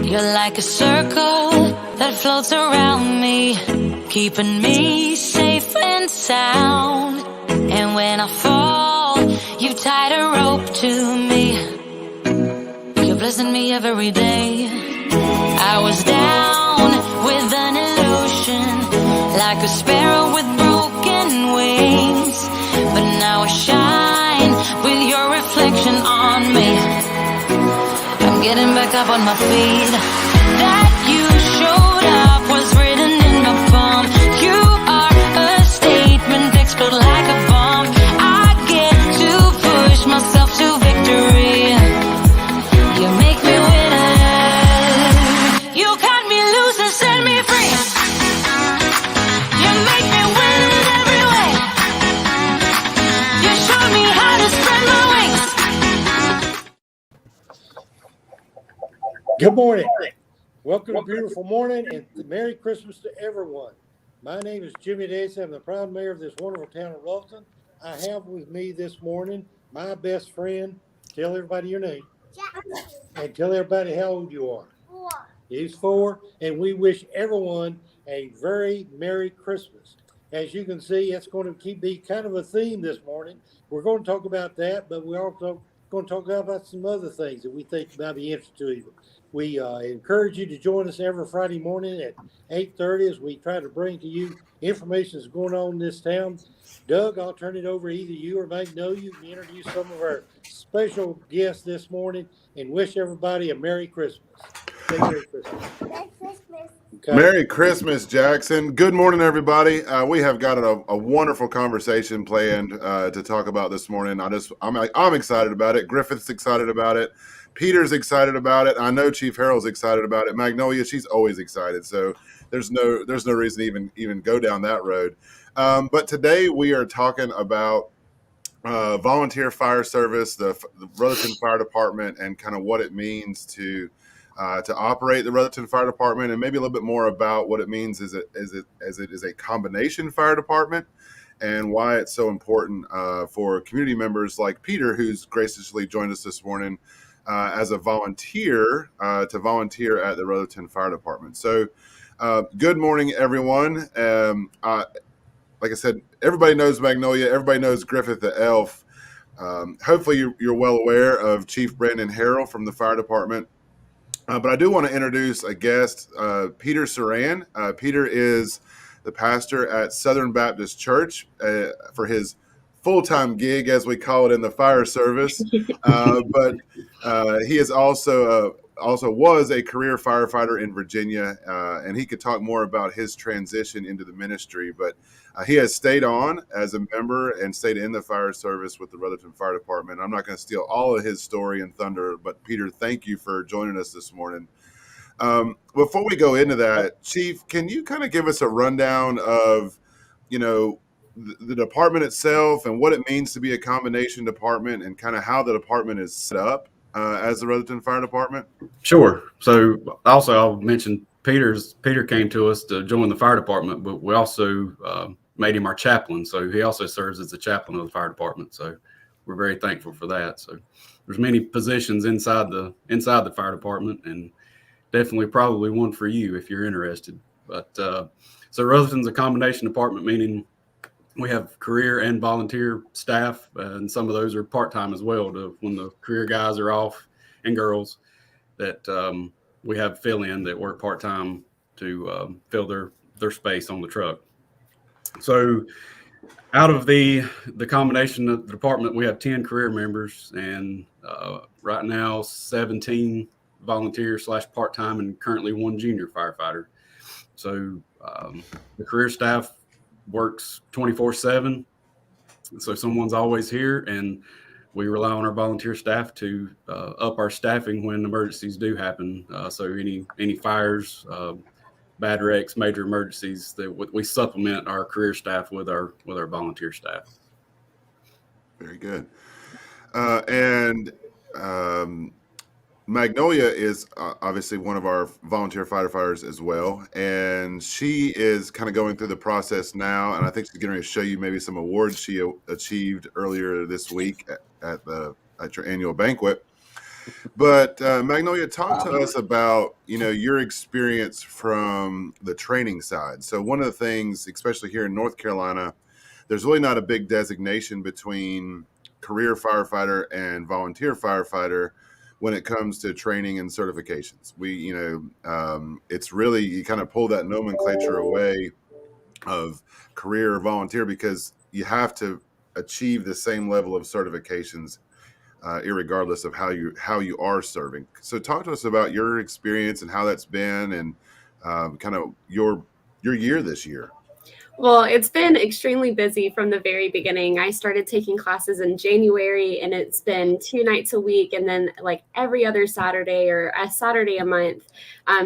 You're like a circle that floats around me, keeping me safe and sound. And when I fall, you tied a rope to me. You're blessing me every day. I was down with an illusion, like a sparrow with broken wings. But now I shine with your reflection on me. I'm getting back up on my feet. That you showed up was written in my palm. You are a statement, explode like a bomb. I get to push myself to victory. You make me winner. You cut me loose and set me free. You make me win in every way. You showed me how to spread my wings. Good morning. Welcome to Beautiful Morning and Merry Christmas to everyone. My name is Jimmy Dancy. I'm the proud mayor of this wonderful town of Lufton. I have with me this morning my best friend. Tell everybody your name. Jackson. And tell everybody how old you are. 4. He's 4, and we wish everyone a very Merry Christmas. As you can see, it's going to be kind of a theme this morning. We're going to talk about that, but we're also going to talk about some other things that we think might be interesting to you. We encourage you to join us every Friday morning at 8:30 as we try to bring to you information that's going on in this town. Doug, I'll turn it over to either you or Magnolia. You can introduce some of our special guests this morning and wish everybody a Merry Christmas. Say Merry Christmas. Merry Christmas. Okay. Merry Christmas, Jackson. Good morning, everybody. We have got a wonderful conversation planned to talk about this morning. I'm excited about it. Griffith's excited about it. Peter's excited about it. I know Chief Harold's excited about it. Magnolia, she's always excited. So there's no reason to even go down that road. But today we are talking about volunteer fire service, the Rutherton Fire Department, and kind of what it means to operate the Rutherton Fire Department, and maybe a little bit more about what it means as it is a combination fire department, and why it's so important for community members like Peter, who's graciously joined us this morning as a volunteer to volunteer at the Rutherton Fire Department. So good morning, everyone. Like I said, everybody knows Magnolia. Everybody knows Griffith the Elf. Hopefully you're well aware of Chief Brandon Harrell from the fire department. But I do want to introduce a guest, Peter Saran. Peter is the pastor at Southern Baptist Church for his full-time gig, as we call it in the fire service. But he is also was a career firefighter in Virginia, and he could talk more about his transition into the ministry. But he has stayed on as a member and stayed in the fire service with the Rutherton Fire Department. I'm not going to steal all of his story and thunder, but Peter, thank you for joining us this morning. Before we go into that, Chief, can you kind of give us a rundown of, the department itself and what it means to be a combination department and kind of how the department is set up as the Rutherton Fire Department? Sure. So also I'll mention Peter came to us to join the fire department, but we also made him our chaplain. So he also serves as the chaplain of the fire department. So we're very thankful for that. So there's many positions inside the fire department, and definitely probably one for you if you're interested. But so Rutherton's a combination department, meaning we have career and volunteer staff, and some of those are part-time as well. When the career guys are off and girls, that we have fill-in that work part-time to fill their space on the truck. So out of the combination of the department, we have 10 career members, and right now 17 volunteer / part-time, and currently 1 junior firefighter. So the career staff works 24/7, so someone's always here, and we rely on our volunteer staff to up our staffing when emergencies do happen. So any fires, bad wrecks, major emergencies, that we supplement our career staff with our volunteer staff. Very good. And Magnolia is obviously one of our volunteer firefighters as well, and she is kind of going through the process now, and I think she's going to show you maybe some awards she achieved earlier this week at your annual banquet. But Magnolia, talk to us about, your experience from the training side. So one of the things, especially here in North Carolina, there's really not a big designation between career firefighter and volunteer firefighter when it comes to training and certifications. It's really, you kind of pull that nomenclature away of career or volunteer because you have to achieve the same level of certifications irregardless of how you are serving. So talk to us about your experience and how that's been, and kind of your year this year. Well, it's been extremely busy from the very beginning. I started taking classes in January, and it's been 2 nights a week, and then like every other Saturday or a Saturday a month,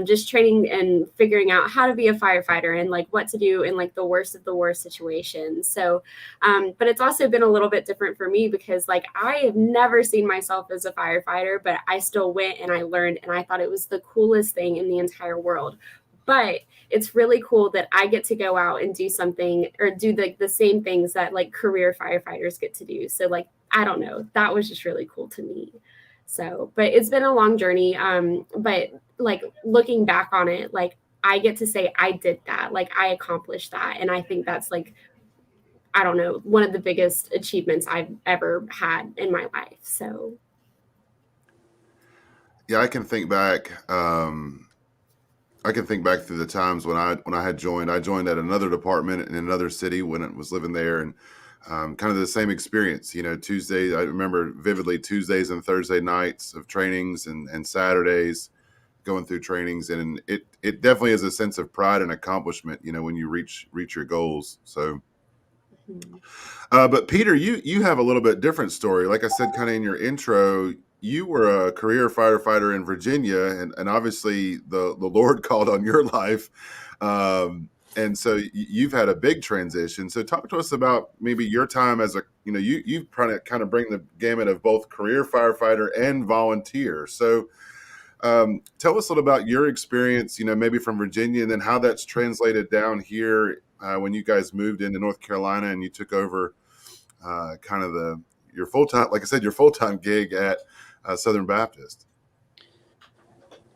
just training and figuring out how to be a firefighter and like what to do in like the worst of the worst situations. So, but it's also been a little bit different for me because like I have never seen myself as a firefighter, but I still went and I learned, and I thought it was the coolest thing in the entire world. But it's really cool that I get to go out and do something or do the same things that like career firefighters get to do. So like, I don't know, that was just really cool to me. So, but it's been a long journey. But like looking back on it, like I get to say I did that, like I accomplished that. And I think that's like, I don't know, one of the biggest achievements I've ever had in my life. So. Yeah, I can think back. I can think back through the times when I had joined. I joined at another department in another city when I was living there, and kind of the same experience. Tuesday, I remember vividly Tuesdays and Thursday nights of trainings and Saturdays going through trainings, and it definitely is a sense of pride and accomplishment. When you reach your goals. So. But Peter, you have a little bit different story. Like I said, kind of in your intro, you were a career firefighter in Virginia, and obviously the Lord called on your life. And so you've had a big transition. So talk to us about maybe your time as you kind of bring the gamut of both career firefighter and volunteer. So tell us a little about your experience, maybe from Virginia, and then how that's translated down here when you guys moved into North Carolina and you took over kind of your full-time, like I said, your full-time gig at Southern Baptist.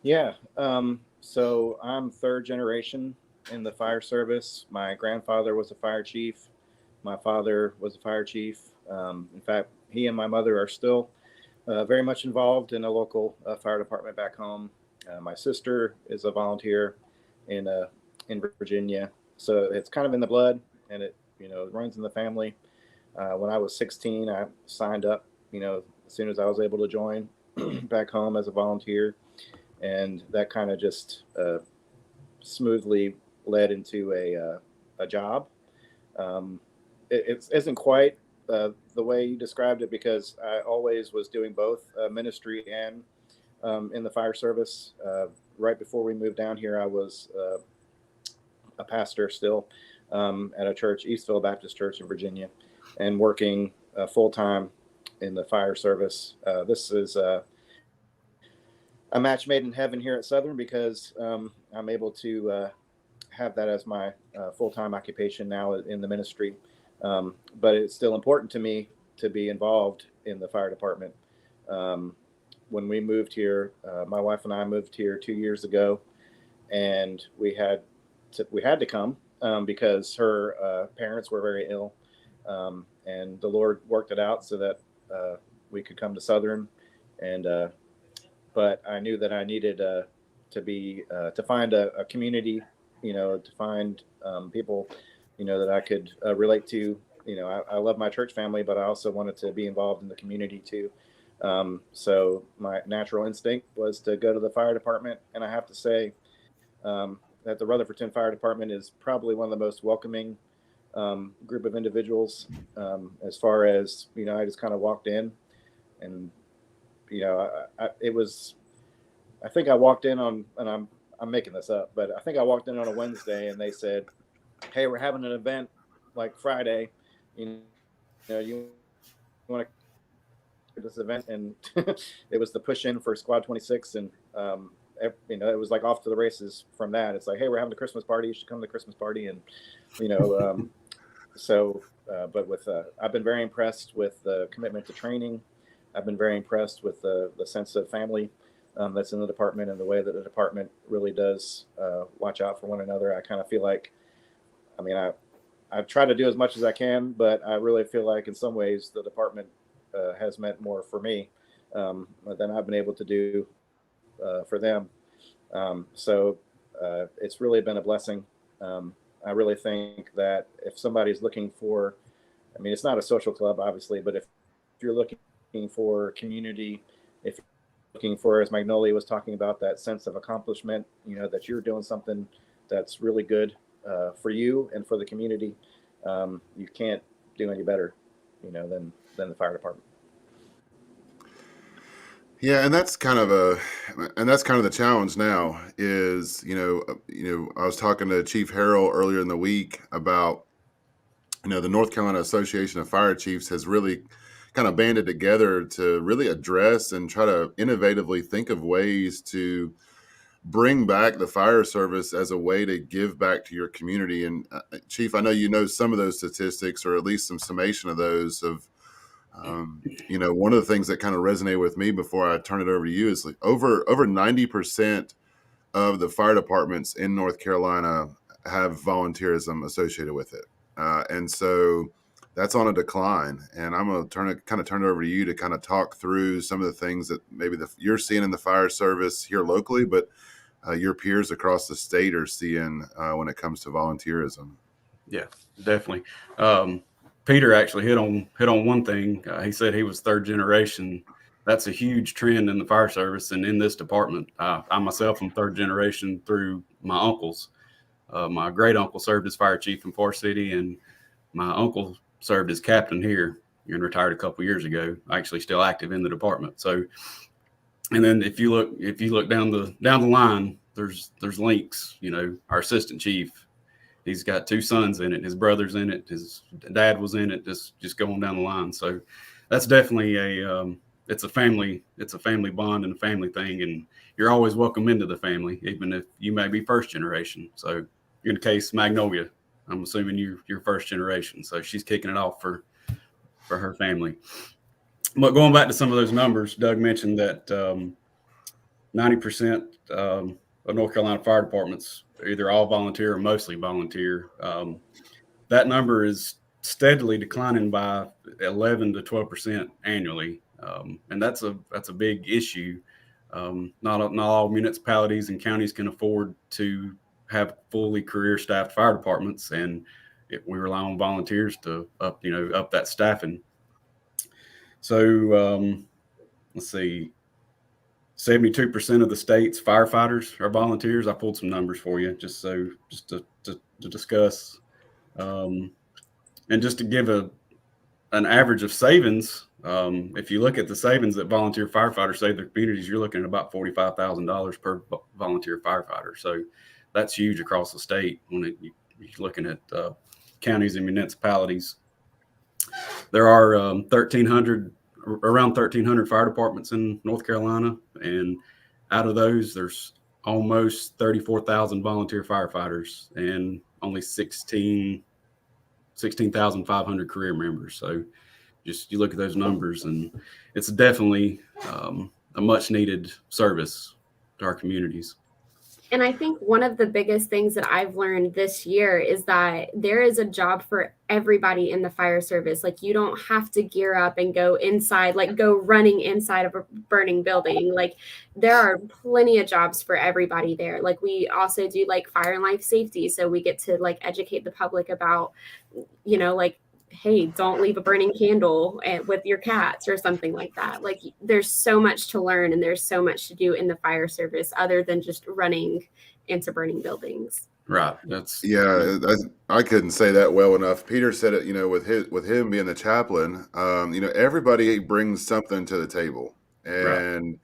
Yeah. So I'm third generation in the fire service. My grandfather was a fire chief. My father was a fire chief. In fact, he and my mother are still very much involved in a local fire department back home. My sister is a volunteer in Virginia. So it's kind of in the blood, and it runs in the family. When I was 16, I signed up, as soon as I was able to join back home as a volunteer. And that kind of just smoothly led into a job. It isn't quite the way you described it, because I always was doing both ministry and in the fire service. Right before we moved down here, I was a pastor still at a church, Eastville Baptist Church in Virginia, and working full-time in the fire service. This is a match made in heaven here at Southern, because I'm able to have that as my full-time occupation now in the ministry. But it's still important to me to be involved in the fire department. When we moved here, my wife and I moved here 2 years ago, and we had to come because her parents were very ill, and the Lord worked it out so that we could come to Southern. And but I knew that I needed to find a community, to find people, that I could relate to. I love my church family, but I also wanted to be involved in the community too. So my natural instinct was to go to the fire department, and I have to say that the Rutherfordton Fire Department is probably one of the most welcoming group of individuals. As far as I just kind of walked in, and I think I walked in on, and I'm making this up, but I think I walked in on a Wednesday, and they said, "Hey, we're having an event like Friday. You want to this event?" And it was the push in for Squad 26, and it was like off to the races from that. It's like, "Hey, we're having a Christmas party. You should come to the Christmas party." And but with I've been very impressed with the commitment to training. I've been very impressed with the sense of family that's in the department, and the way that the department really does watch out for one another. I kind of feel like, I mean, I try to do as much as I can, but I really feel like in some ways the department has meant more for me than I've been able to do for them. So it's really been a blessing. I really think that if somebody's looking for, I mean, it's not a social club, obviously, but if you're looking for community, if you're looking for, as Magnolia was talking about, that sense of accomplishment, you know, that you're doing something that's really good for you and for the community, you can't do any better, you know, than the fire department. Yeah, and that's kind of the challenge now is, I was talking to Chief Harrell earlier in the week about, the North Carolina Association of Fire Chiefs has really kind of banded together to really address and try to innovatively think of ways to bring back the fire service as a way to give back to your community. And Chief, I know you know some of those statistics, or at least some summation of those of, one of the things that kind of resonated with me before I turn it over to you is like over 90% of the fire departments in North Carolina have volunteerism associated with it. And so that's on a decline. And I'm going to turn it over to you to kind of talk through some of the things that maybe you're seeing in the fire service here locally, but your peers across the state are seeing when it comes to volunteerism. Yeah, definitely. Peter actually hit on one thing. He said he was third generation. That's a huge trend in the fire service and in this department. I myself am third generation through my uncles. My great uncle served as fire chief in Forest City, and my uncle served as captain here and retired a couple years ago. Actually, still active in the department. So, and then if you look down the line, there's links. Our assistant chief, he's got 2 sons in it. His brother's in it. His dad was in it. Just going down the line. So that's definitely it's a family bond and a family thing, and you're always welcome into the family, even if you may be first generation. So in the case Magnolia, I'm assuming you're first generation, so she's kicking it off for her family. But going back to some of those numbers, Doug mentioned that 90% of North Carolina fire departments are either all volunteer or mostly volunteer. That number is steadily declining by 11 to 12% annually. And that's a big issue. Not all municipalities and counties can afford to have fully career staffed fire departments, and we rely on volunteers to up that staffing. So let's see, 72% of the state's firefighters are volunteers. I pulled some numbers for you just to discuss, and just to give an average of savings. If you look at the savings that volunteer firefighters save their communities, you're looking at about $45,000 per volunteer firefighter. So that's huge across the state when you're looking at counties and municipalities. There are around 1,300 fire departments in North Carolina, and out of those, there's almost 34,000 volunteer firefighters and only 16,500 career members. So just you look at those numbers, and it's definitely a much needed service to our communities. And I think one of the biggest things that I've learned this year is that there is a job for everybody in the fire service. Like, you don't have to gear up and go inside, like go running inside of a burning building. Like, there are plenty of jobs for everybody there. Like, we also do like fire and life safety. So we get to like educate the public about, like, hey, don't leave a burning candle with your cats or something like that. Like, there's so much to learn, and there's so much to do in the fire service other than just running into burning buildings. Right. I couldn't say that well enough. Peter said it, with him being the chaplain, everybody brings something to the table. And,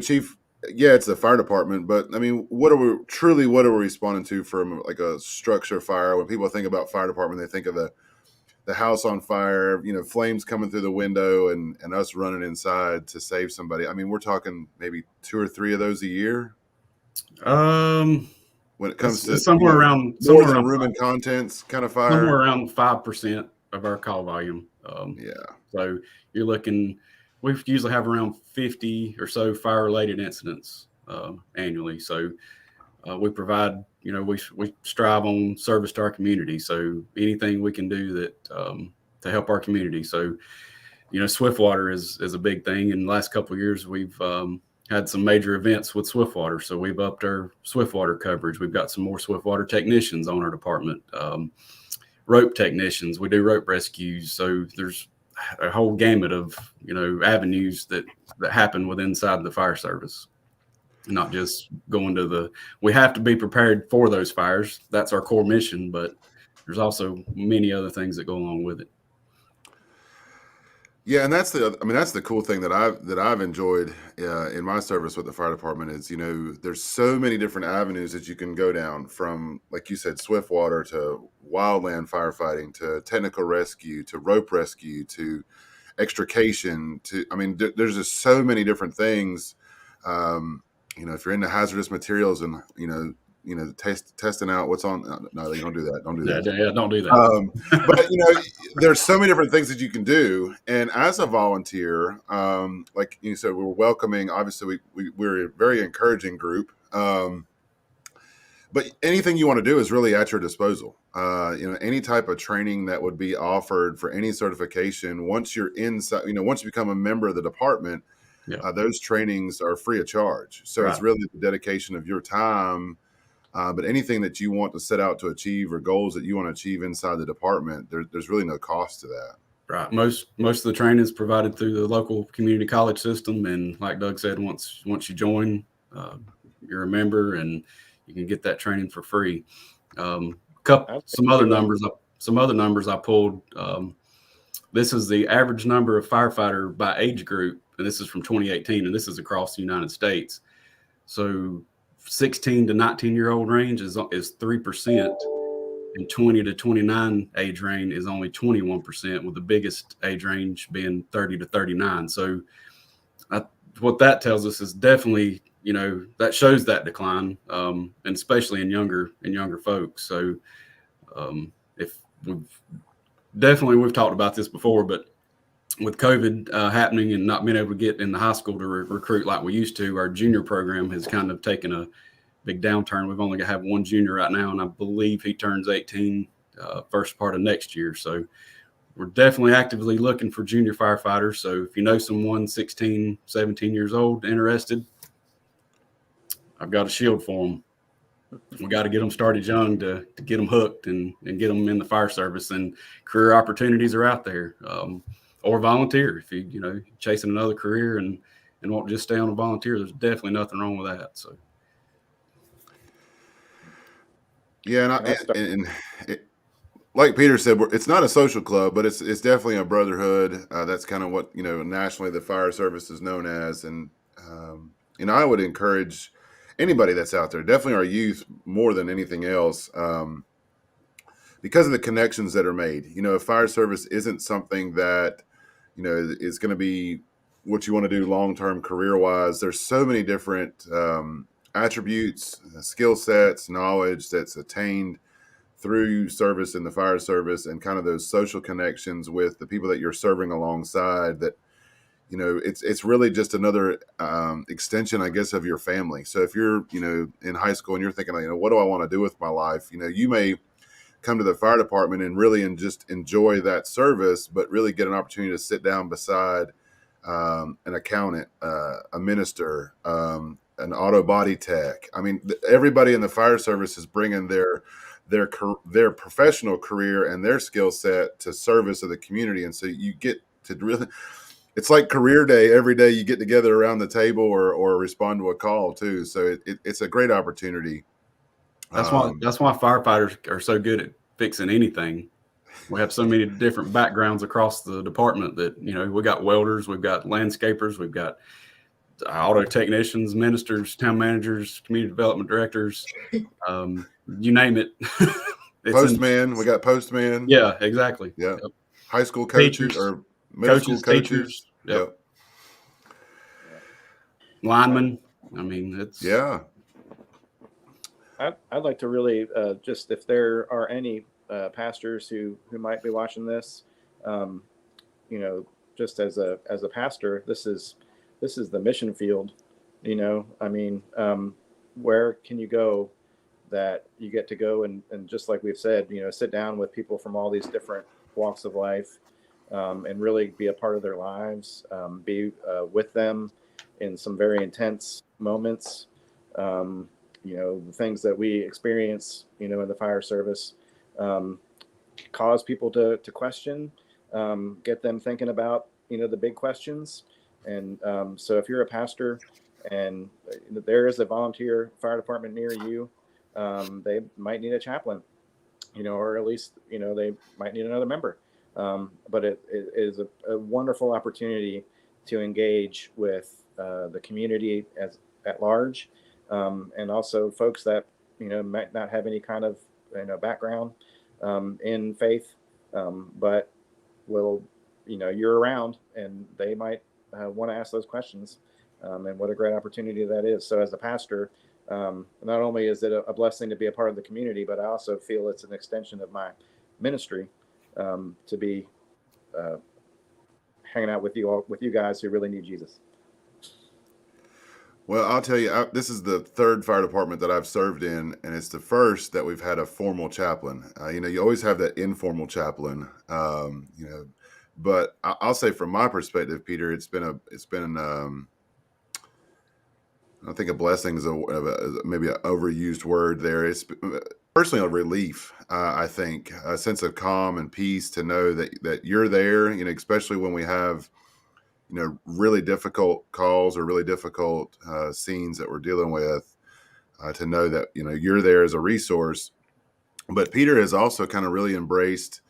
Chief, yeah, it's the fire department, but I mean, what are we responding to from like a structure fire? When people think about fire department, they think of the house on fire, flames coming through the window and us running inside to save somebody. I mean, we're talking maybe 2 or 3 of those a year. When it comes to somewhere around room and contents kind of fire, somewhere around 5% of our call volume. Yeah. So you're looking we usually have around 50 or so fire-related incidents annually. So we provide, we strive on service to our community. So anything we can do that to help our community. So, Swiftwater is a big thing. In the last couple of years, we've had some major events with Swiftwater. So we've upped our Swiftwater coverage. We've got some more Swiftwater technicians on our department, rope technicians. We do rope rescues. So there's a whole gamut of, avenues that happen within inside the fire service. Not just going to we have to be prepared for those fires. That's our core mission, but there's also many other things that go along with it. Yeah, and that's the cool thing that I've enjoyed in my service with the fire department is, there's so many different avenues that you can go down, from, like you said, Swiftwater to wildland firefighting to technical rescue to rope rescue to extrication there's just so many different things. If you're into hazardous materials and testing out what's on. No, you don't do that. Don't do that. Yeah, don't do that. But there's so many different things that you can do. And as a volunteer, like you said, we're welcoming. Obviously, we're a very encouraging group. But anything you want to do is really at your disposal. Any type of training that would be offered for any certification, once you're inside, once you become a member of the department, those trainings are free of charge. So It's really the dedication of your time. But anything that you want to set out to achieve or goals that you want to achieve inside the department, there's really no cost to that. Right. Most of the training is provided through the local community college system. And like Doug said, once you join, you're a member and you can get that training for free. Some other numbers I pulled. This is the average number of firefighter by age group, and this is from 2018, and this is across the United States. So 16 to 19-year-old range is 3%, and 20 to 29 age range is only 21%, with the biggest age range being 30 to 39. So what that tells us is definitely, that shows that decline, and especially in younger folks. So if we've talked about this before, but with COVID happening and not being able to get in the high school to recruit like we used to, our junior program has kind of taken a big downturn. We've only have one junior right now, and I believe he turns 18 first part of next year. So we're definitely actively looking for junior firefighters. So if you know someone 16, 17 years old interested, I've got a shield for them. We got to get them started young to get them hooked and get them in the fire service, and career opportunities are out there. Or volunteer if you chasing another career and won't just stay on a volunteer. There's definitely nothing wrong with that. So yeah, like Peter said, it's not a social club, but it's definitely a brotherhood. That's kind of what nationally the fire service is known as, and I would encourage anybody that's out there, definitely our youth more than anything else, because of the connections that are made. Fire service isn't something that is going to be what you want to do long-term career-wise. There's so many different attributes, skill sets, knowledge that's attained through service in the fire service, and kind of those social connections with the people that you're serving alongside, that it's really just another extension, I guess, of your family. So if you're in high school and you're thinking, what do I want to do with my life, you may come to the fire department and really just enjoy that service, but really get an opportunity to sit down beside an accountant, a minister, an auto body tech. Everybody in the fire service is bringing their professional career and their skill set to service of the community. And so you get to really, it's like career day. Every day you get together around the table or respond to a call too. So it's a great opportunity. That's why firefighters are so good at fixing anything. We have so many different backgrounds across the department that, we got welders, we've got landscapers, we've got auto technicians, ministers, town managers, community development directors, you name it. Postman, we got postman. Yeah, exactly. Yeah. Yep. High school coaches or middle school coaches. Teachers. Yep. Linemen. It's I'd like to really just, if there are any pastors who might be watching this, just as a pastor, this is the mission field. I mean, where can you go that you get to go and just like we've said, sit down with people from all these different walks of life, and really be a part of their lives, be with them in some very intense moments. The things that we experience, in the fire service, cause people to question, get them thinking about, the big questions. And so if you're a pastor and there is a volunteer fire department near you, they might need a chaplain, or at least, they might need another member. But it is a wonderful opportunity to engage with the community at large, and also folks that might not have any kind of background in faith, but will you're around, and they might want to ask those questions, and what a great opportunity that is. So as a pastor, not only is it a blessing to be a part of the community, but I also feel it's an extension of my ministry, to be hanging out with you guys who really need Jesus. Well, I'll tell you, this is the third fire department that I've served in, and it's the first that we've had a formal chaplain. You always have that informal chaplain, but I'll say from my perspective, Peter, it's been I think a blessing is maybe an overused word there. It's personally a relief. I think a sense of calm and peace to know that you're there, especially when we have really difficult calls or really difficult scenes that we're dealing with, to know that, you're there as a resource. But Peter has also kind of really embraced,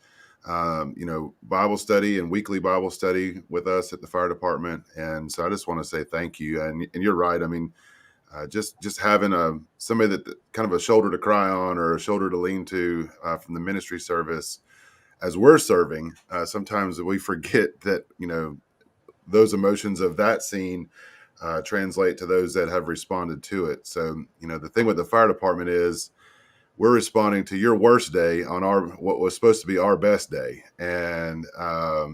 Bible study and weekly Bible study with us at the fire department. And so I just want to say thank you. And you're right. I mean, just having somebody that kind of a shoulder to cry on or a shoulder to lean to from the ministry service as we're serving, sometimes we forget that, those emotions of that scene translate to those that have responded to it. So, the thing with the fire department is we're responding to your worst day on what was supposed to be our best day. And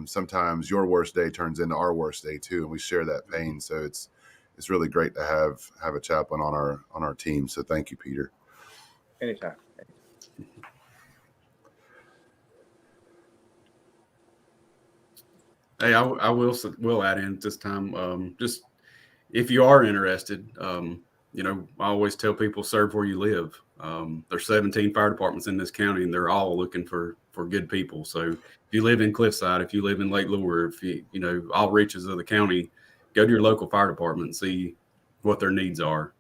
sometimes your worst day turns into our worst day too. And we share that pain. So it's really great to have a chaplain on our team. So thank you, Peter. Anytime. Hey, I will add in this time. Just if you are interested, I always tell people serve where you live. There's 17 fire departments in this county, and they're all looking for good people. So if you live in Cliffside, if you live in Lake Lure, if you all reaches of the county, go to your local fire department and see what their needs are.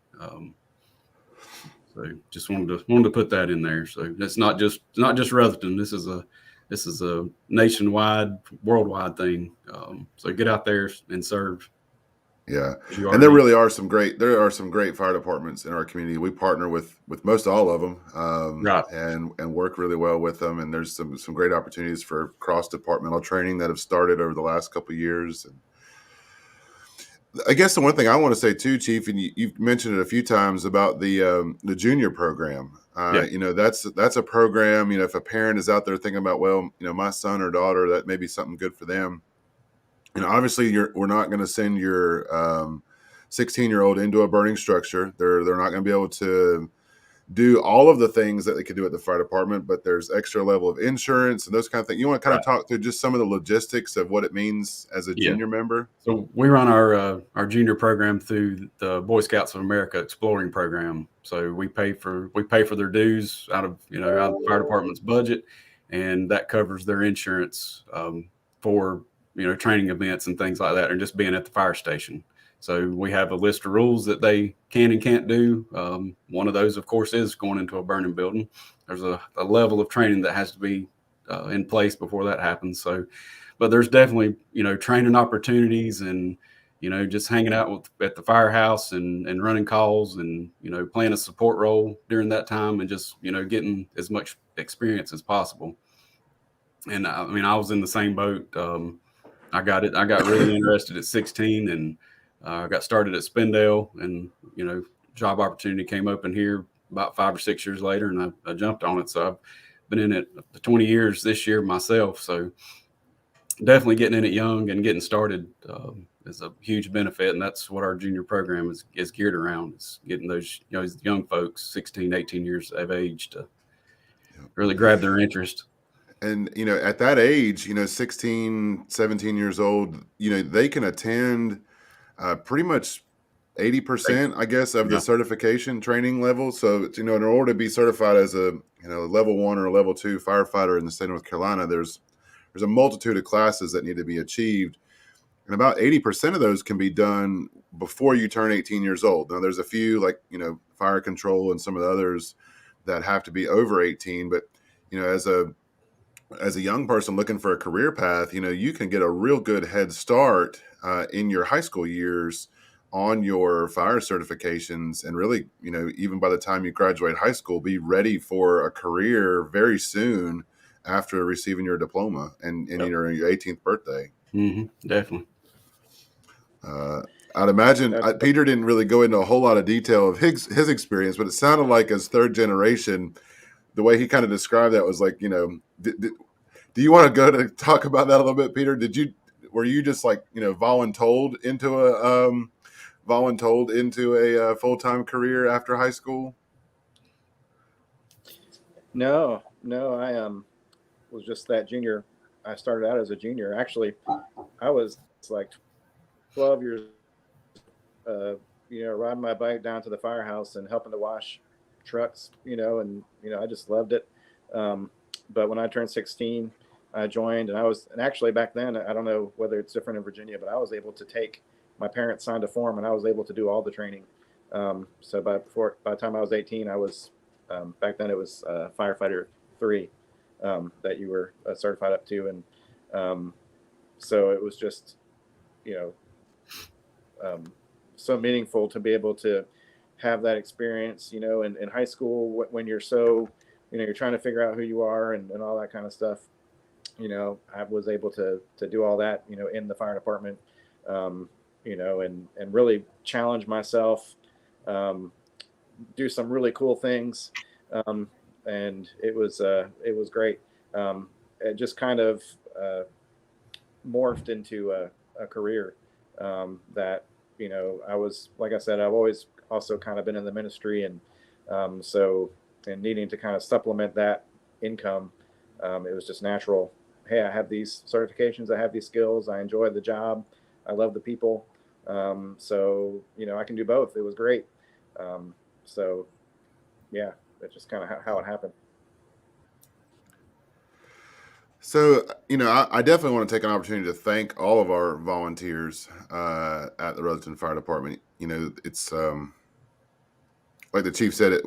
So just wanted to put that in there. So it's not just Rutherford. This is a nationwide, worldwide thing. So get out there and serve. Yeah, and there are some great fire departments in our community. We partner with most all of them, right, and work really well with them. And there's some great opportunities for cross departmental training that have started over the last couple of years. And I guess the one thing I want to say too, Chief, and you've mentioned it a few times about the junior program. That's a program. If a parent is out there thinking about, well, my son or daughter, that may be something good for them. Obviously, we're not going to send your 16-year-old into a burning structure. They're not going to be able to do all of the things that they could do at the fire department, but there's extra level of insurance and those kind of things. You want to kind of talk through just some of the logistics of what it means as a junior member? So we run our junior program through the Boy Scouts of America Exploring Program. So we pay for their dues out of the fire department's budget, and that covers their insurance for training events and things like that, and just being at the fire station. So we have a list of rules that they can and can't do. One of those, of course, is going into a burning building. There's a level of training that has to be in place before that happens. So, but there's definitely, training opportunities and, just hanging out at the firehouse and running calls and, playing a support role during that time and just, getting as much experience as possible. And I was in the same boat. I got really interested at 16 and I got started at Spindale, and job opportunity came open here about 5 or 6 years later, and I jumped on it. So I've been in it 20 years this year myself. So definitely getting in it young and getting started is a huge benefit. And that's what our junior program is geared around, is getting those, young folks, 16, 18 years of age, to really grab their interest. And, at that age, 16, 17 years old, they can attend pretty much 80%, I guess, of the Yeah. certification training level. So, in order to be certified as a, level 1 or a level 2 firefighter in the state of North Carolina, there's a multitude of classes that need to be achieved. And about 80% of those can be done before you turn 18 years old. Now, there's a few like, fire control and some of the others that have to be over 18. But, as a young person looking for a career path, you can get a real good head start in your high school years on your fire certifications, and really, even by the time you graduate high school, be ready for a career very soon after receiving your diploma and your 18th birthday. Definitely. I'd imagine Peter didn't really go into a whole lot of detail of his experience, but it sounded like as third generation, the way he kind of described that was like, do you want to go to talk about that a little bit, Peter? Were you just like, voluntold into a full-time career after high school? No, I was just that junior. I started out as a junior. Actually, I was like 12 years, riding my bike down to the firehouse and helping to wash trucks, and I just loved it. But when I turned 16, I joined, and actually back then, I don't know whether it's different in Virginia, but I was able to my parents signed a form and I was able to do all the training. So by the time I was 18, I was, back then it was firefighter 3 that you were certified up to. And so it was just, so meaningful to be able to have that experience, in high school when you're so, you're trying to figure out who you are and all that kind of stuff. I was able to do all that, in the fire department, and really challenge myself, do some really cool things. And it was great. It just kind of morphed into a career that, I was, like I said, I've always also kind of been in the ministry, and and needing to kind of supplement that income, it was just natural. Hey, I have these certifications, I have these skills, I enjoy the job, I love the people, so I can do both. It was great. So yeah, that's just kind of how it happened. So, I definitely want to take an opportunity to thank all of our volunteers at the Rutherford Fire Department. It's like the chief said,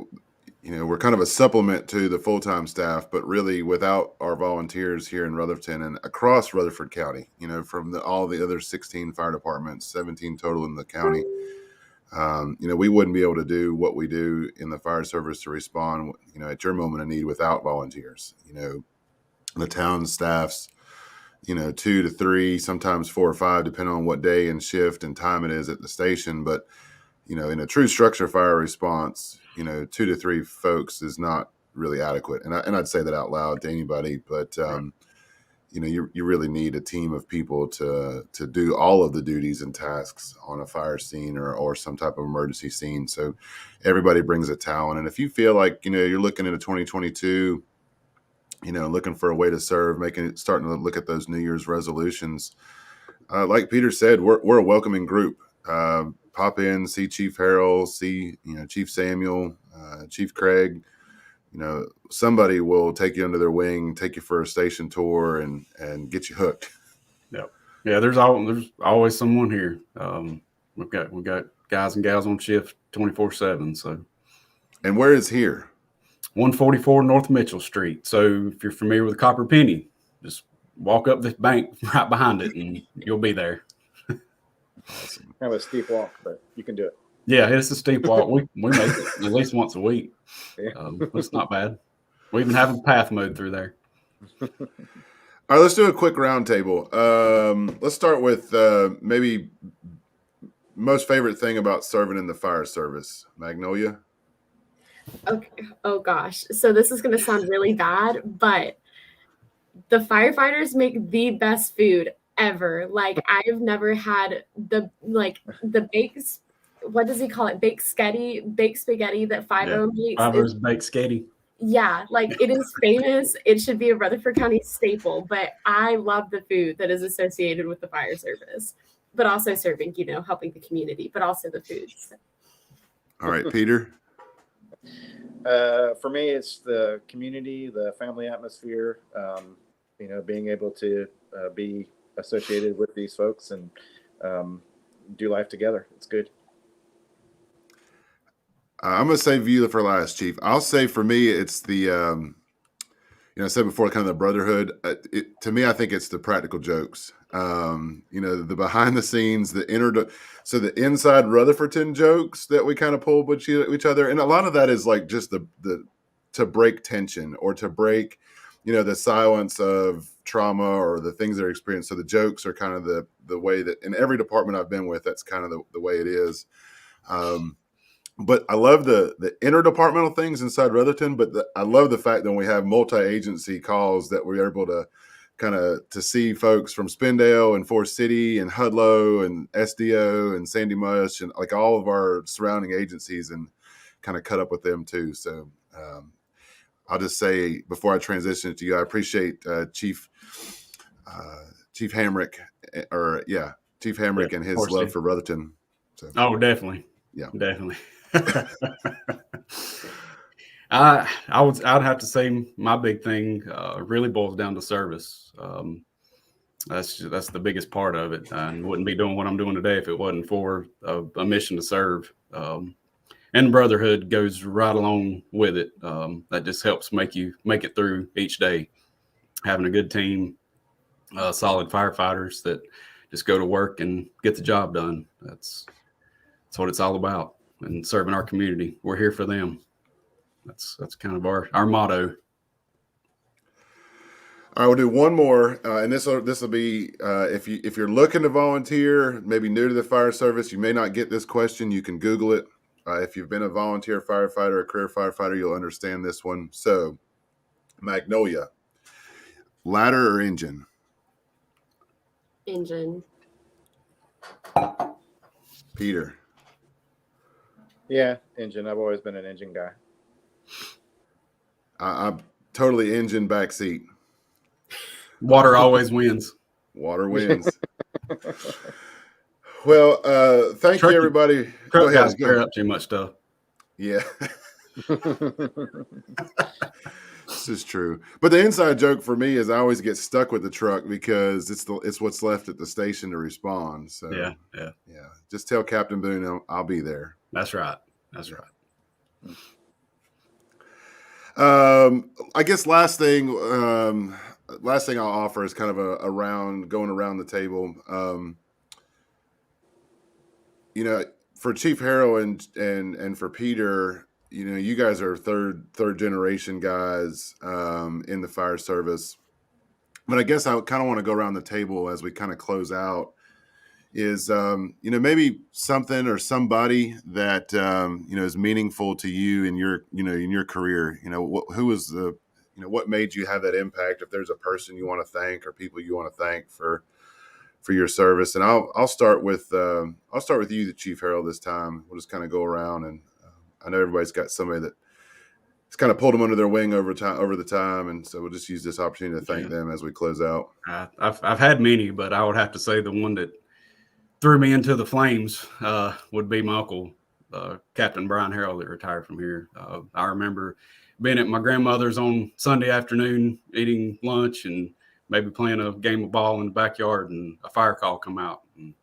we're kind of a supplement to the full-time staff, but really without our volunteers here in Rutherford and across Rutherford County, from all the other 16 fire departments, 17 total in the county, we wouldn't be able to do what we do in the fire service to respond, at your moment of need without volunteers. The town staffs, 2 to 3, sometimes 4 or 5, depending on what day and shift and time it is at the station. But, in a true structure fire response, 2 to 3 folks is not really adequate. And I'd say that out loud to anybody, but, you really need a team of people to do all of the duties and tasks on a fire scene or some type of emergency scene. So everybody brings a talent. And if you feel like, you're looking into 2022, looking for a way to serve, starting to look at those New Year's resolutions. Like Peter said, we're a welcoming group. Pop in, see Chief Harrell, see, Chief Samuel, Chief Craig. Somebody will take you under their wing, take you for a station tour, and get you hooked. Yep. Yeah, there's always someone here. We've got guys and gals on shift 24/7. So, and where is here? 144 North Mitchell Street. So if you're familiar with Copper Penny, just walk up this bank right behind it and you'll be there. Awesome. Kind of a steep walk, but you can do it. Yeah, it's a steep walk. We make it at least once a week. Yeah. It's not bad. We even have a path mode through there. All right, let's do a quick roundtable. Let's start with maybe most favorite thing about serving in the fire service. Magnolia? Okay. Oh gosh. So this is going to sound really bad, but the firefighters make the best food ever. Like I've never had the baked, what does he call it? Baked spaghetti that 5-0 makes. Five-O's baked sketty. Yeah, like it is famous. It should be a Rutherford County staple, but I love the food that is associated with the fire service, but also serving, helping the community, but also the foods. All right, Peter. For me, it's the community, the family atmosphere, being able to be associated with these folks and do life together. It's good. I'm going to save you for last, Chief. I'll say for me, it's the, I said before, kind of the brotherhood. To me, I think it's the practical jokes. The behind the scenes, so the inside Rutherfordton jokes that we kind of pull with each other. And a lot of that is like just to break tension or to break, the silence of trauma or the things they're experiencing. So the jokes are kind of the way that in every department I've been with, that's kind of the way it is. But I love the interdepartmental things inside Rutherton, but I love the fact that when we have multi-agency calls that we're able to kind of to see folks from Spindale and Forest City and Hudlow and SDO and Sandy Mush and like all of our surrounding agencies and kind of cut up with them too. So I'll just say before I transition it to you, I appreciate Chief Hamrick Chief Hamrick and his love for Rutherton. So. Oh, definitely. Yeah, definitely. I'd have to say my big thing really boils down to service. That's the biggest part of it. I wouldn't be doing what I'm doing today if it wasn't for a mission to serve. And brotherhood goes right along with it. That just helps make it through each day. Having a good team, solid firefighters that just go to work and get the job done. That's what it's all about. And serving our community. We're here for them. That's kind of our motto. All right, we'll do one more, and this will be if you're looking to volunteer, maybe new to the fire service, you may not get this question. You can Google it. If you've been a volunteer firefighter, a career firefighter, you'll understand this one. So, Magnolia, ladder or engine? Engine. Peter. Yeah, engine. I've always been an engine guy. I'm totally engine backseat. Water always wins. Water wins. Well, thank you, everybody. Truck guys clear up too much stuff. Yeah. This is true. But the inside joke for me is I always get stuck with the truck because it's what's left at the station to respond. So yeah. Just tell Captain Boone I'll be there. That's right. I guess last thing I'll offer is kind of going around the table. For Chief Harrell and for Peter, you guys are third generation guys in the fire service. But I guess I kind of want to go around the table as we kind of close out. Is maybe something or somebody that is meaningful to you in your career. Who was what made you have that impact? If there's a person you want to thank or people you want to thank for your service, and I'll start with you, the Chief Harrell, this time. We'll just kind of go around, and I know everybody's got somebody that it's kind of pulled them under their wing over the time, and so we'll just use this opportunity to thank them as we close out. I've had many, but I would have to say the one that threw me into the flames would be my uncle, Captain Brian Harrell, that retired from here. I remember being at my grandmother's on Sunday afternoon, eating lunch and maybe playing a game of ball in the backyard, and a fire call come out. And,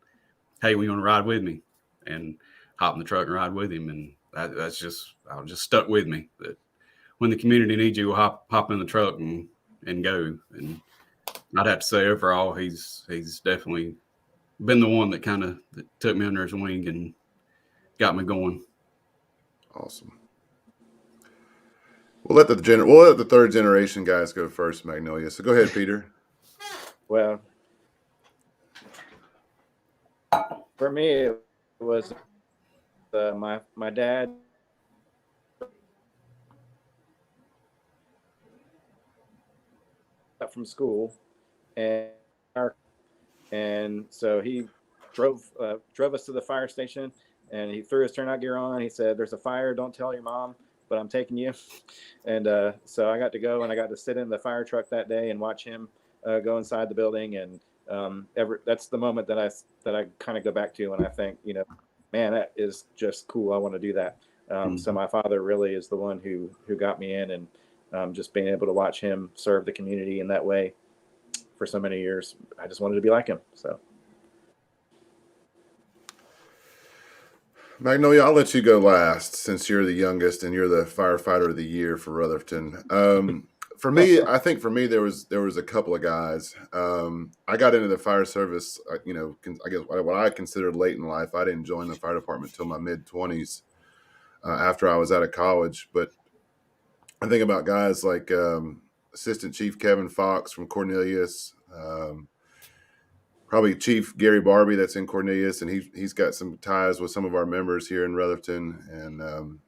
hey, we want to ride with me? And hop in the truck and ride with him. And that's just stuck with me, that when the community needs you, hop in the truck and go. And I'd have to say overall, he's definitely been the one that kind of took me under his wing and got me going. Awesome. We'll let the third generation guys go first, Magnolia. So go ahead, Peter. Well, for me, it was my dad. from school, and so he drove us to the fire station, and he threw his turnout gear on. He said, "There's a fire. Don't tell your mom, but I'm taking you." And so I got to go, and I got to sit in the fire truck that day and watch him go inside the building. And that's the moment that I kind of go back to when I think, man, that is just cool. I want to do that. So my father really is the one who got me in, and just being able to watch him serve the community in that way for so many years, I just wanted to be like him. So. Magnolia, I'll let you go last since you're the youngest and you're the firefighter of the year for Rutherford. For me, I think there was a couple of guys. I got into the fire service, I guess what I considered late in life. I didn't join the fire department till my mid-20s after I was out of college. But I think about guys like Assistant Chief Kevin Fox from Cornelius, probably Chief Gary Barbie that's in Cornelius, and he's got some ties with some of our members here in Rutherford, and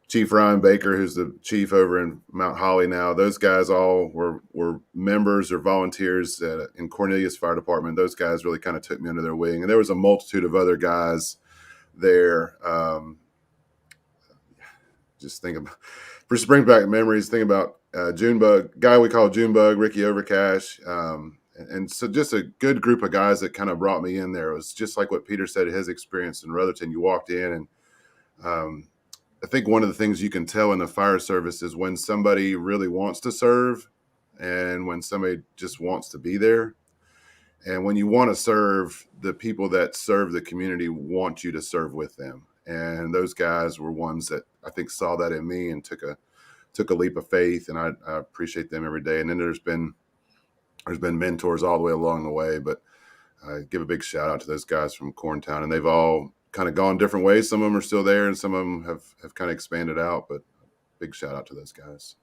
Chief Ryan Baker, who's the chief over in Mount Holly now. Those guys all were members or volunteers in Cornelius Fire Department. Those guys really kind of took me under their wing, and there was a multitude of other guys there. Just bring back memories. Think about Junebug, guy we call Junebug, Ricky Overcash. And so just a good group of guys that kind of brought me in there. It was just like what Peter said, his experience in Rutherford. You walked in, and I think one of the things you can tell in the fire service is when somebody really wants to serve and when somebody just wants to be there. And when you want to serve, the people that serve the community want you to serve with them. And those guys were ones that I think saw that in me and took a leap of faith. And I appreciate them every day. And then there's been mentors all the way along the way, but I give a big shout out to those guys from Corntown, and they've all kind of gone different ways. Some of them are still there and some of them have kind of expanded out, but big shout out to those guys.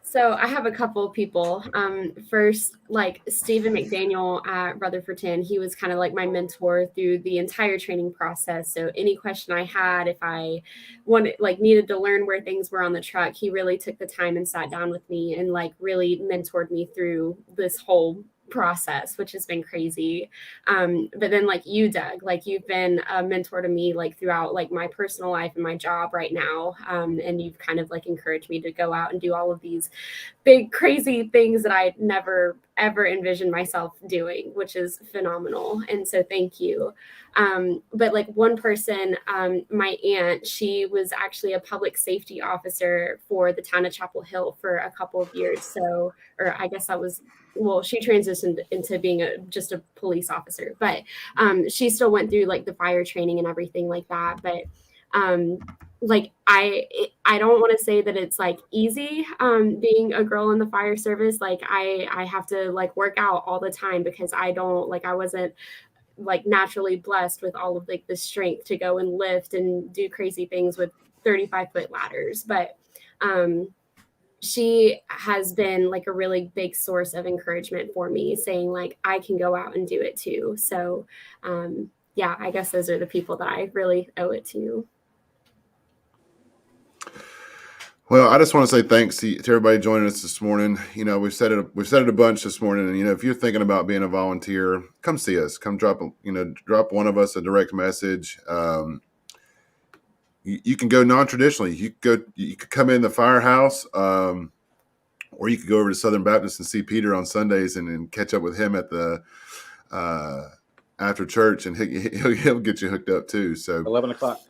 So I have a couple of people. First, like Stephen McDaniel at Rutherford 10, he was kind of like my mentor through the entire training process. So any question I had, if I needed to learn where things were on the truck, he really took the time and sat down with me and really mentored me through this whole process, which has been crazy. But then you, Doug, you've been a mentor to me throughout my personal life and my job right now. And you've kind of encouraged me to go out and do all of these big crazy things that I never ever envisioned myself doing, which is phenomenal. And so thank you. But one person, my aunt, she was actually a public safety officer for the town of Chapel Hill for a couple of years. So, or I guess that was, she transitioned into being just a police officer, but she still went through the fire training and everything like that. But I don't want to say that it's easy being a girl in the fire service. I have to work out all the time because I wasn't naturally blessed with all of the strength to go and lift and do crazy things with 35-foot ladders. But she has been a really big source of encouragement for me, saying I can go out and do it too. So yeah, I guess those are the people that I really owe it to. Well, I just want to say thanks to everybody joining us this morning. We've said it a bunch this morning, and if you're thinking about being a volunteer, come see us. Come drop one of us a direct message. You can go non-traditionally. You could come in the firehouse, or you could go over to Southern Baptist and see Peter on Sundays and catch up with him at the after church, and he'll get you hooked up too. So 11 o'clock.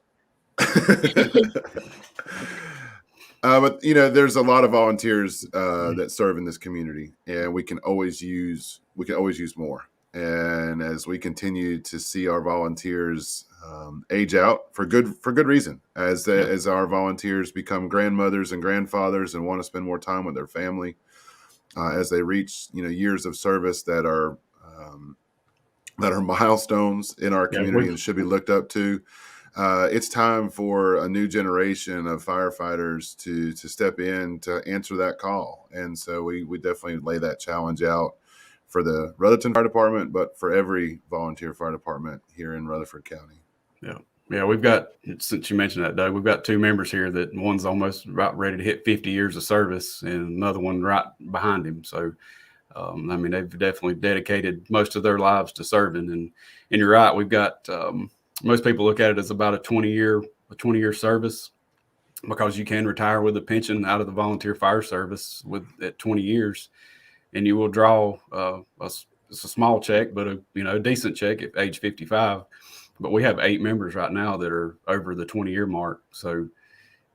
But there's a lot of volunteers that serve in this community, and we can always use more. And as we continue to see our volunteers age out for good reason, as our volunteers become grandmothers and grandfathers and want to spend more time with their family, as they reach years of service that are milestones in our community and should be looked up to. It's time for a new generation of firefighters to step in to answer that call. And so we definitely lay that challenge out for the Rutherford Fire Department, but for every volunteer fire department here in Rutherford County. Yeah. Yeah, we've got, since you mentioned that, Doug, we've got two members here that one's almost about ready to hit 50 years of service and another one right behind him. So, I mean, they've definitely dedicated most of their lives to serving. And you're right, we've got, most people look at it as about a 20-year service, because you can retire with a pension out of the volunteer fire service at 20 years, and you will draw it's a small check, but a decent check at age 55. But we have 8 members right now that are over the 20-year mark, so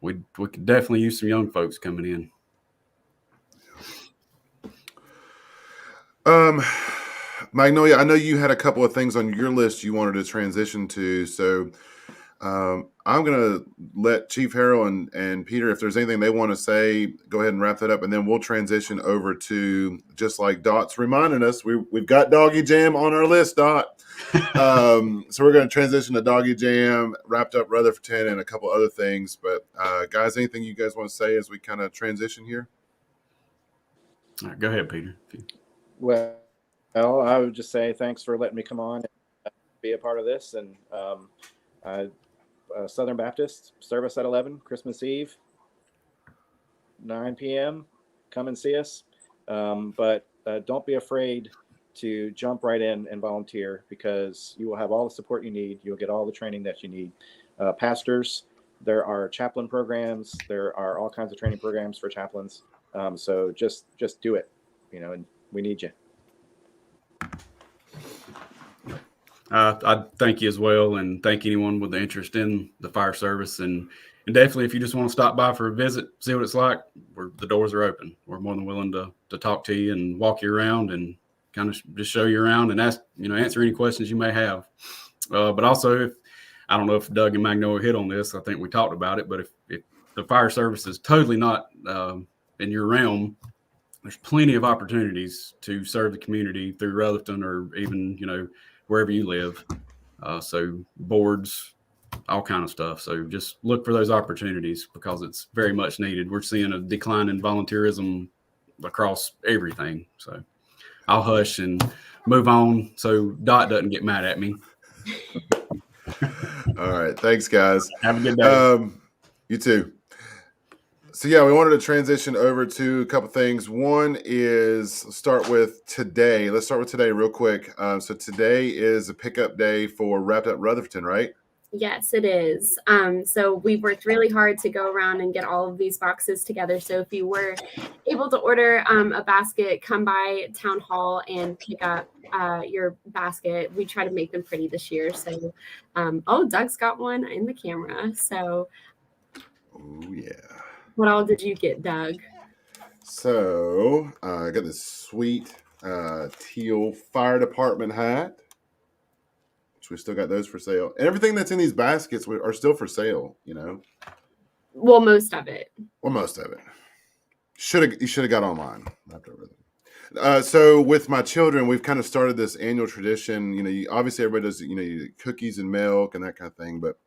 we could definitely use some young folks coming in. Magnolia, I know you had a couple of things on your list you wanted to transition to, so I'm going to let Chief Harrell and Peter, if there's anything they want to say, go ahead and wrap that up, and then we'll transition over to, just like Dot's reminding us, we've got Doggy Jam on our list, Dot. So we're going to transition to Doggy Jam, wrapped up Rutherford, and a couple other things. But guys, anything you guys want to say as we kind of transition here? All right, go ahead, Peter. Well, I would just say thanks for letting me come on and be a part of this. And Southern Baptist service at 11, Christmas Eve, 9 p.m. Come and see us. But don't be afraid to jump right in and volunteer, because you will have all the support you need. You'll get all the training that you need. Pastors, there are chaplain programs. There are all kinds of training programs for chaplains. So just do it, and we need you. I thank you as well, and thank anyone with the interest in the fire service. And definitely, if you just want to stop by for a visit, see what it's like, the doors are open. We're more than willing to talk to you and walk you around and kind of just show you around and answer any questions you may have. But also, I don't know if Doug and Magnolia hit on this. I think we talked about it. But if the fire service is totally not in your realm, there's plenty of opportunities to serve the community through Rutherford, or even wherever you live. So boards, all kind of stuff. So just look for those opportunities, because it's very much needed. We're seeing a decline in volunteerism across everything. So I'll hush and move on so Dot doesn't get mad at me. All right. Thanks, guys. Have a good day. You too. So yeah, we wanted to transition over to a couple things. One is start with today. Let's start with today real quick. So today is a pickup day for Wrapped Up Rutherford, right? Yes, it is. So we worked really hard to go around and get all of these boxes together. So if you were able to order a basket, come by Town Hall and pick up your basket. We try to make them pretty this year. So, Doug's got one in the camera. So, oh yeah. What all did you get, Doug? So I got this sweet teal fire department hat, which we still got those for sale. And everything that's in these baskets are still for sale, Well, most of it. Well, most of it. You should have got online. So with my children, we've kind of started this annual tradition. Obviously everybody does, cookies and milk and that kind of thing, but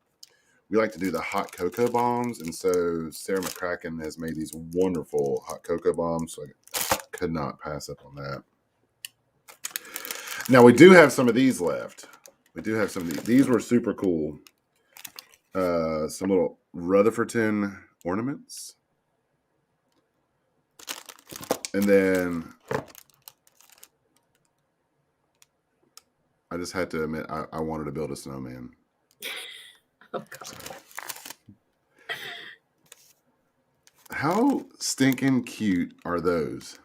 we like to do the hot cocoa bombs. And so Sarah McCracken has made these wonderful hot cocoa bombs. So I could not pass up on that. Now we do have some of these left. We do have some of these. These were super cool. Some little Rutherford ornaments. And then I just had to admit, I wanted to build a snowman. Oh, God. How stinking cute are those?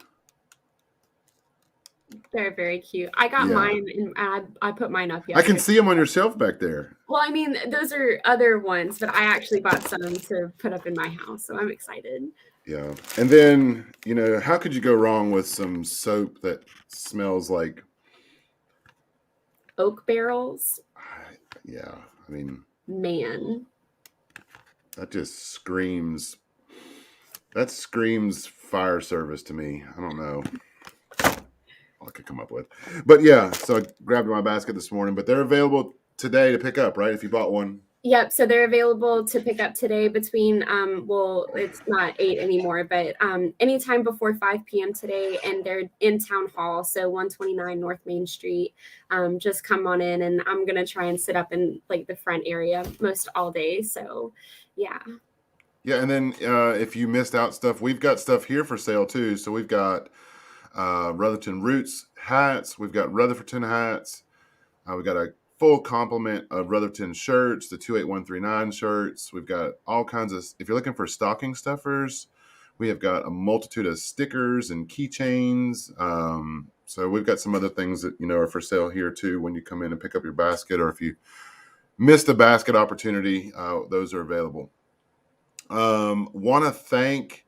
They're very cute. I got mine, and I put mine up yesterday. I can see them on your shelf back there. Well, I mean, those are other ones, but I actually bought some to put up in my house, so I'm excited. Yeah. And then, how could you go wrong with some soap that smells like oak barrels? Yeah. I mean, man, that just screams fire service to me. I don't know all I could come up with. But yeah, so I grabbed my basket this morning, but they're available today to pick up, right? If you bought one. Yep, so they're available to pick up today between well, it's not 8 anymore, but anytime before 5 p.m. today, and they're in Town Hall, so 129 North Main Street. Just come on in, and I'm gonna try and sit up in like the front area most all day. So yeah. Yeah, and then if you missed out stuff, we've got stuff here for sale too. So we've got Rutherford Roots hats, we've got Rutherfordton hats, we've got a full complement of Rutherfordton shirts, the 28139 shirts. We've got all kinds of, if you're looking for stocking stuffers, we have got a multitude of stickers and keychains. So we've got some other things that, are for sale here too when you come in and pick up your basket, or if you missed a basket opportunity, those are available. Want to thank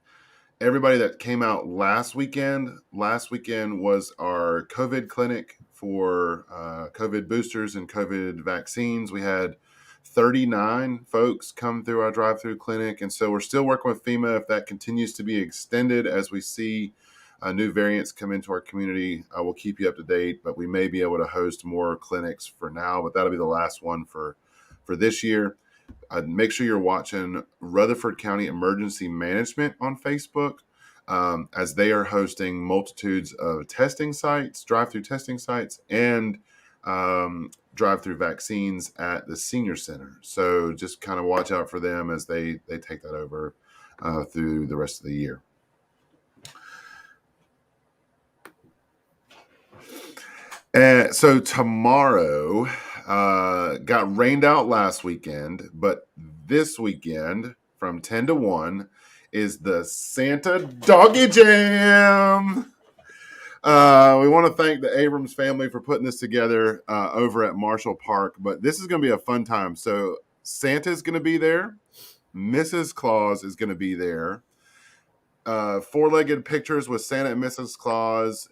everybody that came out last weekend. Last weekend was our COVID clinic for COVID boosters and COVID vaccines. We had 39 folks come through our drive-through clinic, and so we're still working with FEMA. If that continues to be extended as we see new variants come into our community, we'll keep you up to date, but we may be able to host more clinics for now, but that'll be the last one for this year. Make sure you're watching Rutherford County Emergency Management on Facebook, as they are hosting multitudes of testing sites, drive-through testing sites, and drive-through vaccines at the senior center. So just kind of watch out for them as they take that over through the rest of the year. So tomorrow got rained out last weekend, but this weekend from 10 to 1 is the Santa Doggy Jam. We want to thank the Abrams family for putting this together over at Marshall Park, but this is going to be a fun time. So Santa's going to be there. Mrs. Claus is going to be there. Four-legged pictures with Santa and Mrs. Claus.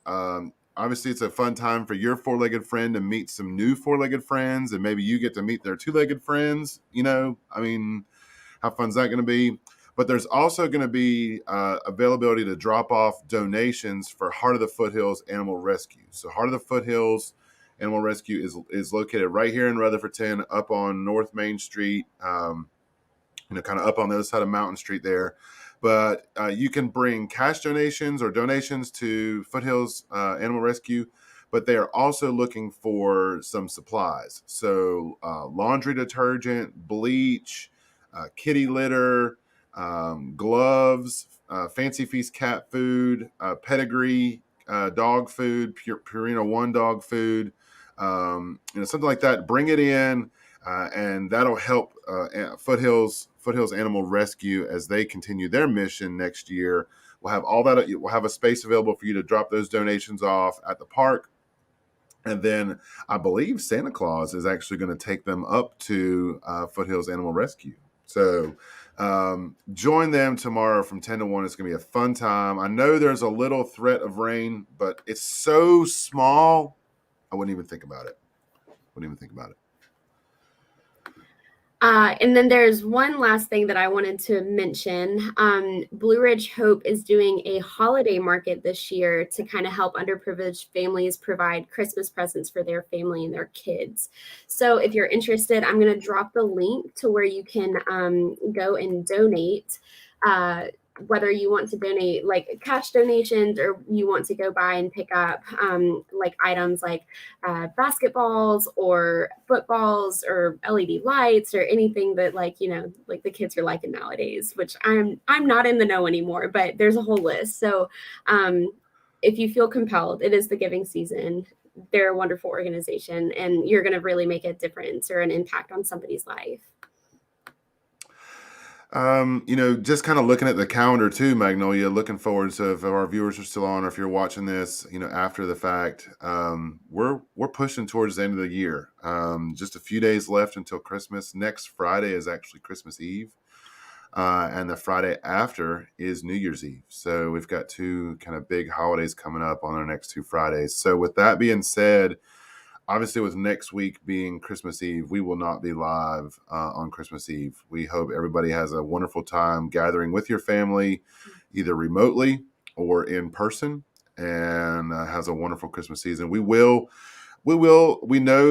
Obviously, it's a fun time for your four-legged friend to meet some new four-legged friends, and maybe you get to meet their two-legged friends. How fun is that going to be? But there's also going to be availability to drop off donations for Heart of the Foothills Animal Rescue. So Heart of the Foothills Animal Rescue is located right here in Rutherfordton, up on North Main Street, kind of up on the other side of Mountain Street there. But you can bring cash donations or donations to Foothills Animal Rescue, but they are also looking for some supplies. So laundry detergent, bleach, kitty litter, gloves, Fancy Feast cat food, Pedigree dog food, Purina One dog food, something like that. Bring it in, and that'll help Foothills Animal Rescue as they continue their mission next year. We'll have all that. We'll have a space available for you to drop those donations off at the park. And then I believe Santa Claus is actually going to take them up to Foothills Animal Rescue. So join them tomorrow from 10 to 1. It's going to be a fun time. I know there's a little threat of rain, but it's so small, I wouldn't even think about it. And then there's one last thing that I wanted to mention. Blue Ridge Hope is doing a holiday market this year to kind of help underprivileged families provide Christmas presents for their family and their kids. So if you're interested, I'm going to drop the link to where you can go and donate. Whether you want to donate like cash donations, or you want to go by and pick up like items like basketballs or footballs or LED lights or anything that like the kids are liking nowadays, which I'm not in the know anymore, but there's a whole list. So if you feel compelled, it is the giving season. They're a wonderful organization, and you're going to really make a difference or an impact on somebody's life. Just kind of looking at the calendar too, Magnolia, looking forward to, if our viewers are still on, or if you're watching this, after the fact, we're pushing towards the end of the year. Just a few days left until Christmas. Next Friday is actually Christmas Eve. And the Friday after is New Year's Eve. So we've got two kind of big holidays coming up on our next two Fridays. So with that being said, obviously, with next week being Christmas Eve, we will not be live on Christmas Eve. We hope everybody has a wonderful time gathering with your family, either remotely or in person, and has a wonderful Christmas season. We know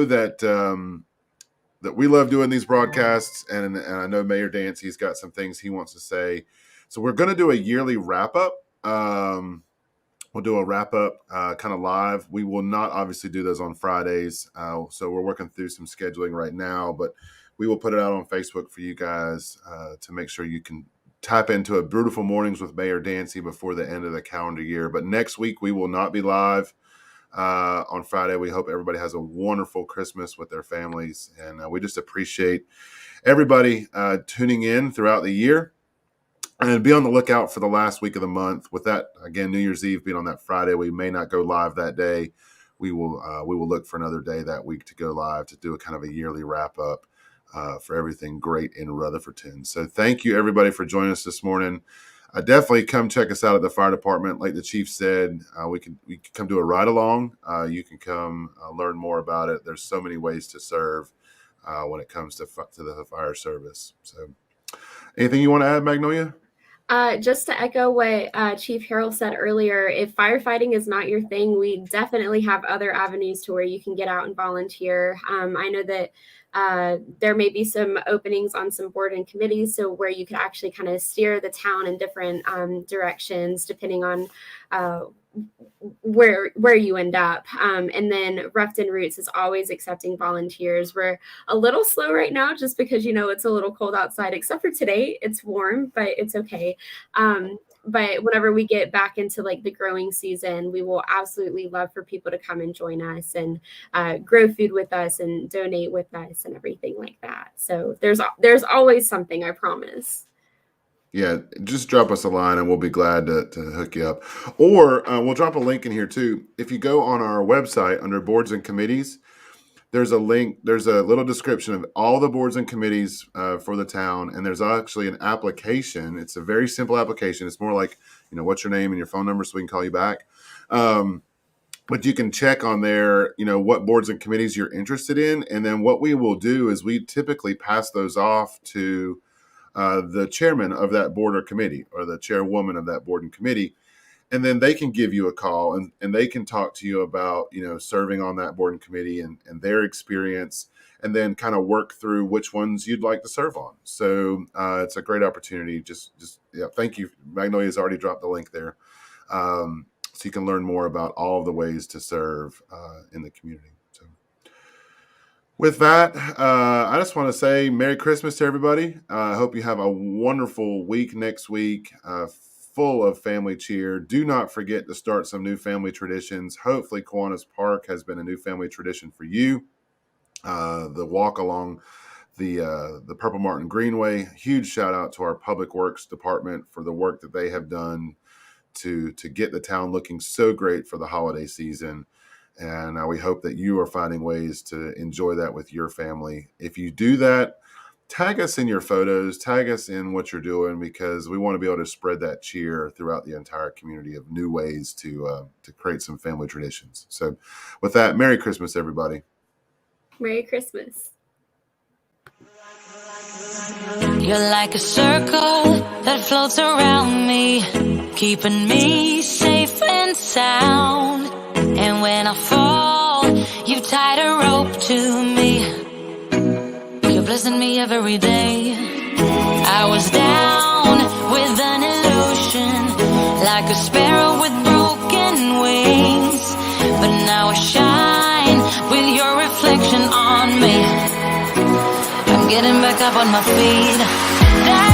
that that we love doing these broadcasts, and I know Mayor Dancy's got some things he wants to say. So we're going to do a yearly wrap up. We'll do a wrap up kind of live. We will not obviously do those on Fridays. So we're working through some scheduling right now, but we will put it out on Facebook for you guys to make sure you can tap into a Brewtiful Mornings with Mayor Dancy before the end of the calendar year. But next week we will not be live on Friday. We hope everybody has a wonderful Christmas with their families, and we just appreciate everybody tuning in throughout the year. And be on the lookout for the last week of the month. With that, again, New Year's Eve being on that Friday, we may not go live that day. We will look for another day that week to go live to do a kind of a yearly wrap up for everything great in Rutherfordton. So thank you, everybody, for joining us this morning. Definitely come check us out at the fire department. Like the chief said, we can come do a ride along. You can come learn more about it. There's so many ways to serve when it comes to the fire service. So anything you want to add, Magnolia? Just to echo what Chief Harrell said earlier, if firefighting is not your thing, we definitely have other avenues to where you can get out and volunteer. I know that there may be some openings on some board and committees, so where you could actually kind of steer the town in different directions depending on where you end up. And then Ruffton Roots is always accepting volunteers. We're a little slow right now just because, it's a little cold outside, except for today. It's warm, but it's okay. But whenever we get back into like the growing season, we will absolutely love for people to come and join us and grow food with us and donate with us and everything like that. So there's always something, I promise. Yeah, just drop us a line and we'll be glad to hook you up. Or we'll drop a link in here too. If you go on our website under boards and committees, there's a link. There's a little description of all the boards and committees for the town. And there's actually an application. It's a very simple application. It's more like, what's your name and your phone number so we can call you back. But you can check on there, what boards and committees you're interested in. And then what we will do is we typically pass those off to the chairman of that board or committee or the chairwoman of that board and committee. And then they can give you a call and they can talk to you about, serving on that board and committee and their experience, and then kind of work through which ones you'd like to serve on. So it's a great opportunity. Just thank you. Magnolia's already dropped the link there. So you can learn more about all of the ways to serve in the community. So with that, I just want to say Merry Christmas to everybody. I hope you have a wonderful week next week, full of family cheer. Do not forget to start some new family traditions. Hopefully Kiwanis Park has been a new family tradition for you. The walk along the Purple Martin Greenway. Huge shout out to our Public Works Department for the work that they have done to get the town looking so great for the holiday season. And we hope that you are finding ways to enjoy that with your family. If you do that, tag us in your photos, tag us in what you're doing, because we want to be able to spread that cheer throughout the entire community of new ways to create some family traditions. So with that, Merry Christmas, everybody. Merry Christmas. You're like a circle that floats around me, keeping me safe and sound. And when I fall, you tied a rope to me. You're blessing me every day. I was down with an illusion, like a sparrow with broken wings. But now I shine with your reflection on me. I'm getting back up on my feet.